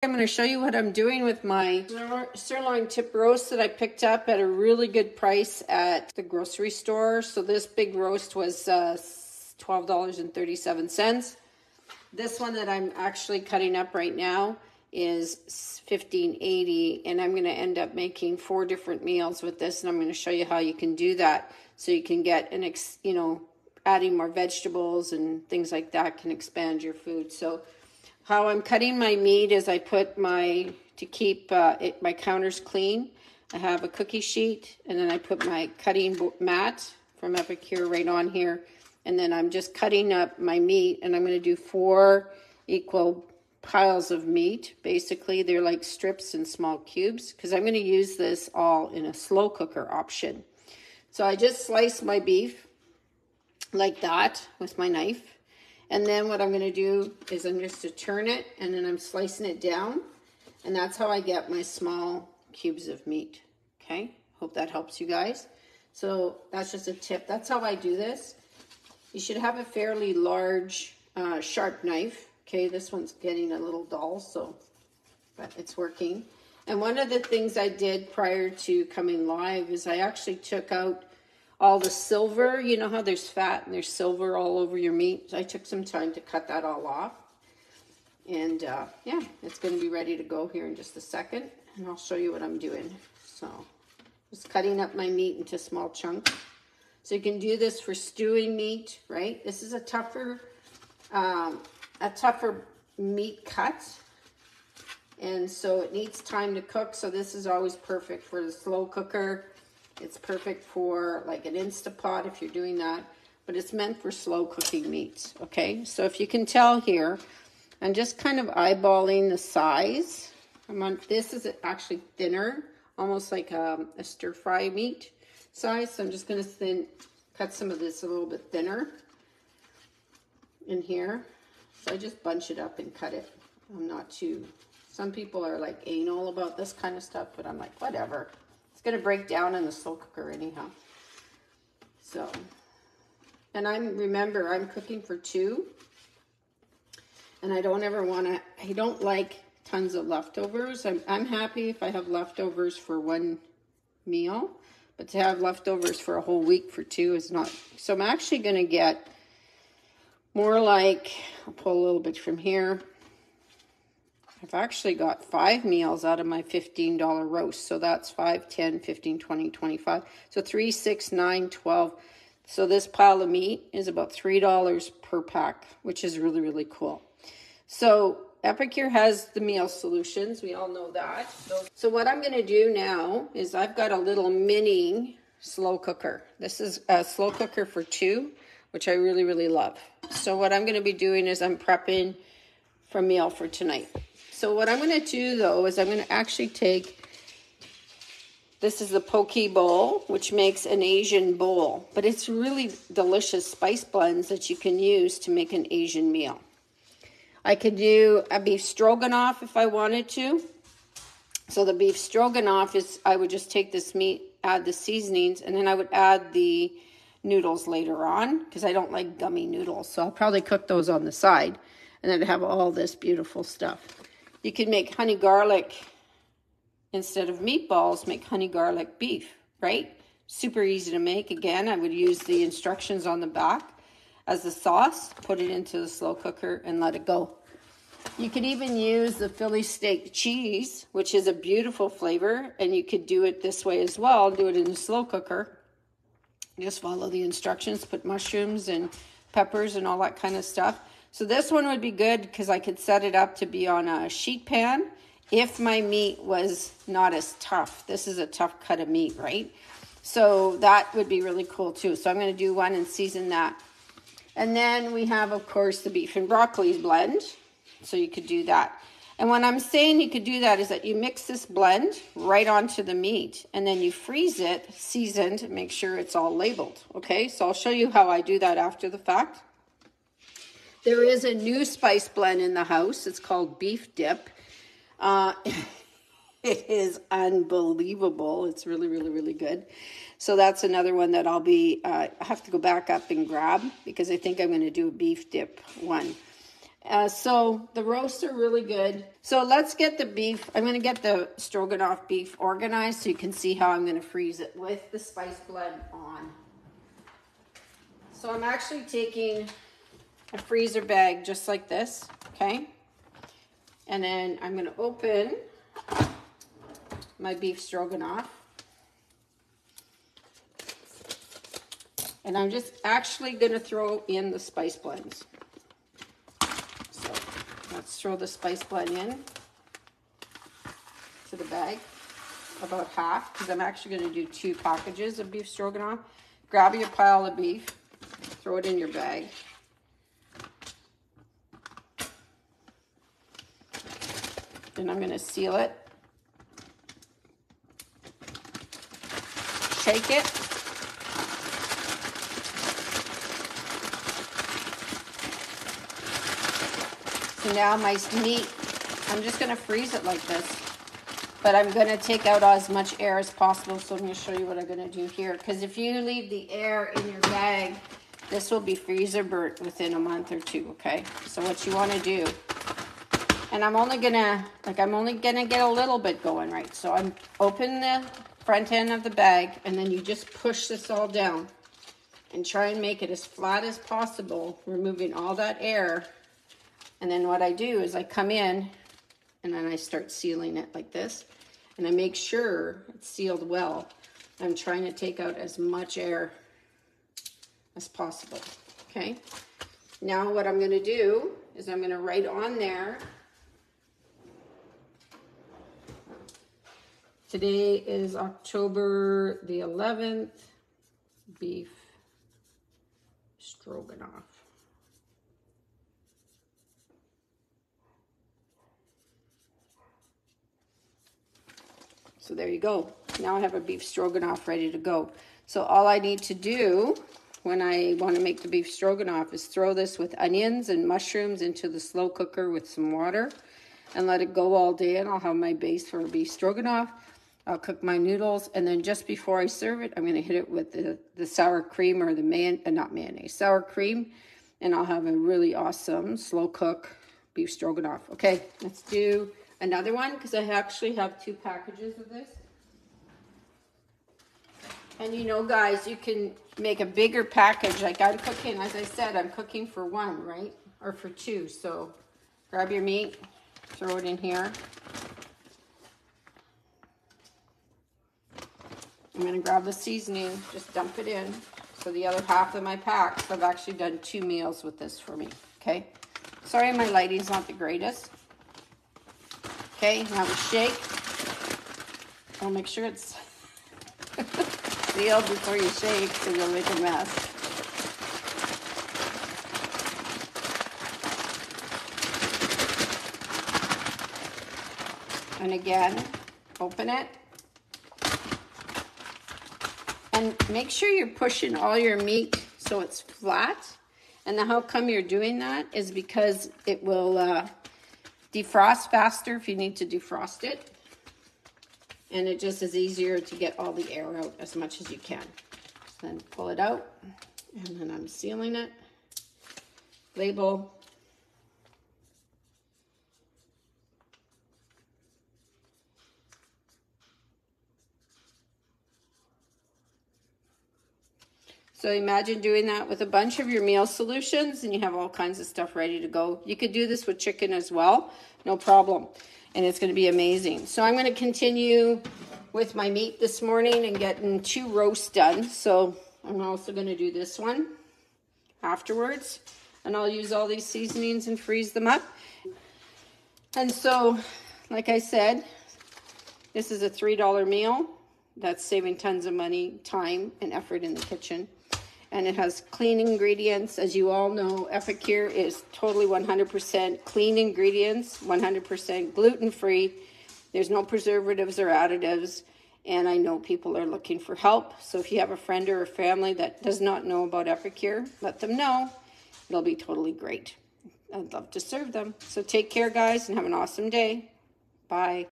I'm going to show you what I'm doing with my sirloin tip roast that I picked up at a really good price at the grocery store. So this big roast was $12.37. This one that I'm actually cutting up right now is $15.80, and I'm going to end up making 4 different meals with this, and I'm going to show you how you can do that so you can get adding more vegetables and things like that can expand your food. So how I'm cutting my meat is I put to keep my counters clean, I have a cookie sheet, and then I put my cutting mat from Epicure right on here, and then I'm just cutting up my meat, and I'm going to do 4 equal piles of meat. Basically, they're like strips and small cubes, because I'm going to use this all in a slow cooker option. So I just slice my beef like that with my knife. And then what I'm going to do is I'm just to turn it, and then I'm slicing it down. And that's how I get my small cubes of meat. Okay, hope that helps you guys. So that's just a tip. That's how I do this. You should have a fairly large, sharp knife. Okay, this one's getting a little dull, but it's working. And one of the things I did prior to coming live is I actually took out all the silver. You know how there's fat and there's silver all over your meat? So I took some time to cut that all off. And yeah, it's going to be ready to go here in just a second. And I'll show you what I'm doing. So just cutting up my meat into small chunks. So you can do this for stewing meat, right? This is a tougher meat cut. And so it needs time to cook. So this is always perfect for the slow cooker. It's perfect for like an Instapot if you're doing that, but it's meant for slow cooking meats, okay? So if you can tell here, I'm just kind of eyeballing the size. This is actually thinner, almost like a stir fry meat size. So I'm just gonna cut some of this a little bit thinner in here. So I just bunch it up and cut it. I'm not too, some people are like anal about this kind of stuff, but I'm like, whatever. It's going to break down in the slow cooker anyhow. So, and remember, I'm cooking for 2. And I don't like tons of leftovers. I'm happy if I have leftovers for 1 meal. But to have leftovers for a whole week for 2 is not. So I'm actually going to get more like, I'll pull a little bit from here. I've actually got 5 meals out of my $15 roast. So that's 5, 10, 15, 20, 25. So 3, 6, 9, 12. So this pile of meat is about $3 per pack, which is really, really cool. So Epicure has the meal solutions. We all know that. So what I'm going to do now is I've got a little mini slow cooker. This is a slow cooker for 2, which I really, really love. So what I'm going to be doing is I'm prepping for meal for tonight. So what I'm going to do, though, is I'm going to actually take, this is the poke bowl, which makes an Asian bowl. But it's really delicious spice blends that you can use to make an Asian meal. I could do a beef stroganoff if I wanted to. So the beef stroganoff is, I would just take this meat, add the seasonings, and then I would add the noodles later on, because I don't like gummy noodles. So I'll probably cook those on the side, and then have all this beautiful stuff. You can make honey garlic, instead of meatballs, make honey garlic beef, right? Super easy to make. Again, I would use the instructions on the back as the sauce, put it into the slow cooker and let it go. You could even use the Philly steak cheese, which is a beautiful flavor, and you could do it this way as well. Do it in the slow cooker. Just follow the instructions, put mushrooms and peppers and all that kind of stuff. So this one would be good because I could set it up to be on a sheet pan if my meat was not as tough. This is a tough cut of meat, right? So that would be really cool too. So I'm going to do one and season that. And then we have, of course, the beef and broccoli blend. So you could do that. And when I'm saying you could do that is that you mix this blend right onto the meat and then you freeze it, seasoned, make sure it's all labeled. Okay, so I'll show you how I do that after the fact. There is a new spice blend in the house. It's called Beef Dip. It is unbelievable. It's really, really, really good. So that's another one that I have to go back up and grab because I think I'm going to do a beef dip one. So the roasts are really good. So let's get the beef. I'm going to get the stroganoff beef organized so you can see how I'm going to freeze it with the spice blend on. So I'm actually taking a freezer bag just like this, okay? And then I'm going to open my beef stroganoff. And I'm just actually going to throw in the spice blends. So let's throw the spice blend in to the bag, about half, because I'm actually going to do 2 packages of beef stroganoff. Grab your pile of beef, throw it in your bag. Then I'm going to seal it. Shake it. So now my meat, I'm just going to freeze it like this. But I'm going to take out as much air as possible. So I'm going to show you what I'm going to do here. Because if you leave the air in your bag, this will be freezer burnt within a month or 2, okay? So what you want to do, and I'm only going to get a little bit going, right? So I'm open the front end of the bag, and then you just push this all down and try and make it as flat as possible, removing all that air. And then what I do is I come in and then I start sealing it like this, and I make sure it's sealed well. I'm trying to take out as much air as possible, okay? Now what I'm going to do is I'm going to write on there, today is October the 11th, beef stroganoff. So there you go. Now I have a beef stroganoff ready to go. So all I need to do when I want to make the beef stroganoff is throw this with onions and mushrooms into the slow cooker with some water and let it go all day, and I'll have my base for a beef stroganoff. I'll cook my noodles, and then just before I serve it, I'm going to hit it with the sour cream, or the sour cream, and I'll have a really awesome slow cook beef stroganoff. Okay, let's do another one, because I actually have 2 packages of this. And you know, guys, you can make a bigger package. Like I'm cooking, as I said, I'm cooking for 1, right? Or for 2. So grab your meat, throw it in here. I'm going to grab the seasoning, just dump it in. So the other half of my pack, so I've actually done 2 meals with this for me, okay? Sorry, my lighting's not the greatest. Okay, now we shake. I'll make sure it's sealed before you shake, so you'll make a mess. And again, open it. And make sure you're pushing all your meat so it's flat. And how come you're doing that is because it will defrost faster if you need to defrost it. And it just is easier to get all the air out as much as you can. So then pull it out, and then I'm sealing it. Label. So imagine doing that with a bunch of your meal solutions, and you have all kinds of stuff ready to go. You could do this with chicken as well, no problem. And it's going to be amazing. So I'm going to continue with my meat this morning and getting 2 roasts done. So I'm also going to do this one afterwards. And I'll use all these seasonings and freeze them up. And so, like I said, this is a $3 meal. That's saving tons of money, time, and effort in the kitchen. And it has clean ingredients. As you all know, Epicure is totally 100% clean ingredients, 100% gluten-free. There's no preservatives or additives. And I know people are looking for help. So if you have a friend or a family that does not know about Epicure, let them know. It'll be totally great. I'd love to serve them. So take care, guys, and have an awesome day. Bye.